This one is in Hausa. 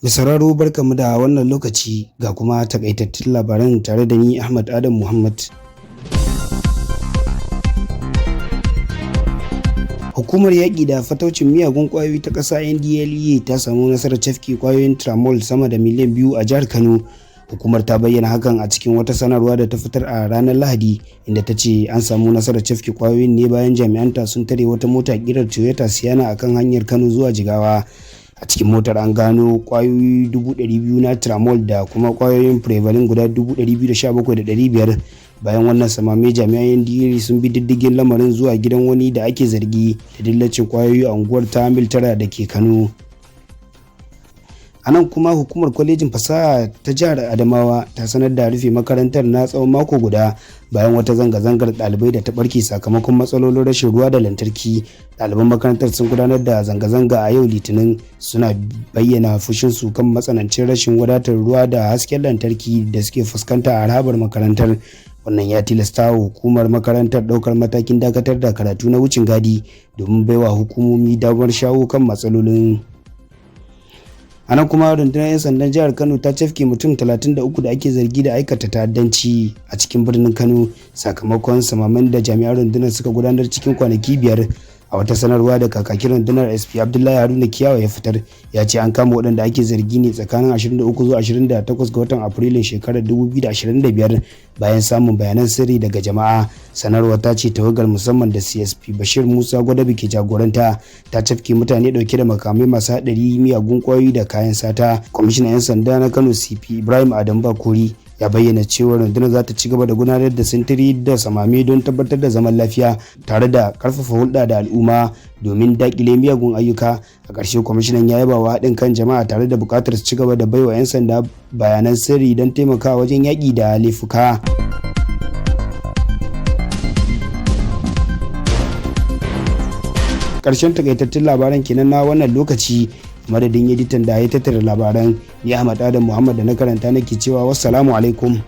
Mai sauraro barkamu da wannan lokaci ga kuma takaitattun labaran tare da ni Ahmad Adam Muhammad. Hukumar yaƙi da fataucin miyagun ƙwayoyi ta ƙasa NDLEA ta samu nasarar cafke ƙwayoyin Tramol sama da miliyan 2 a jihar Kano. Hukumar ta bayyana hakan a cikin wata sanarwa da ta fitar a ranar Lahadi, inda ta ce an samu nasarar cafke ƙwayoyin ne bayan jami'anta sun tare wata mota ƙirar Toyota Sienna akan hanyar Kano zuwa Jigawa. A cikin motar an gano ƙwayoyi 200,000 na Tramol da kuma ƙwayoyin Prevalin guda 217,500. Bayan wannan samame jami'an NDLEA sun bi diddigin lamarin zuwa gidan wani da ake zargi da dillacin ƙwayoyi a unguwar ta Mil Tara da ke Kano. A nan kuma hukumar kwalejin fasaha ta jihar Adamawa ta sanar da rufe makarantar na tsawon mako guda bayan wata zanga-zangar ɗalibai da ta ɓarke sakamakon matsalolin rashin ruwa da lantarki. Ɗaliban makarantar sun gudanar da zanga-zanga a yau Litinin, suna bayyana fushinsu kan matsanancin rashin wadatar ruwa da hasken lantarki da suke fuskanta a harabar makarantar. Wannan ya tilasta wa hukumar makarantar ɗaukar matakin dakatar da karatu na wucin gadi domin baiwa hukumomi damar shawo kan matsalolin. A nan kuma rundunar 'yan sandan jihar Kano ta cafke mutum 33 da ake zargi da aikata ta'addanci a cikin birnin Kano sakamakon samaman da jami'an rundunar suka gudanar cikin kwanaki 5. A wata sanarwa da kakakin rundunar SP Abdullahi Haruna Kiyawa ya fitar, ya ce an kama waɗanda ake zargi ne tsakanin 23 zuwa 28 ga watan Afrilun shekarar 2025 bayan samun bayanan sirri daga jama'a. Sanarwar ta ce tawagar musamman da CSP Bashir Musa Gwadabi ke jagoranta ta cafke mutane ɗauke da makamai masu haɗari, miyagun ƙwayoyi da kayan sata. Kwamishinan 'yan sanda na Kano CP Ibrahim Adam Bakori ya bayyana cewa rundunar za ta ci gaba da gudanar da sintiri da samame don tabbatar da zaman lafiya tare da karfafa hulɗa da al'umma domin daƙile miyagun ayyuka. A ƙarshe kwamishinan ya yaba wa haɗin kan jama'a tare da buƙatar su ci gaba da baiwa 'yan sanda bayanan sirri don taimakawa wajen yaƙi da laifuka. Ƙarshen takaitattun labaran kenan na wannan lokaci. Madadin editan da ya tattara labaran, ni Ahmad Adam Muhammad da na karanta nake cewa wassalamu alaikum.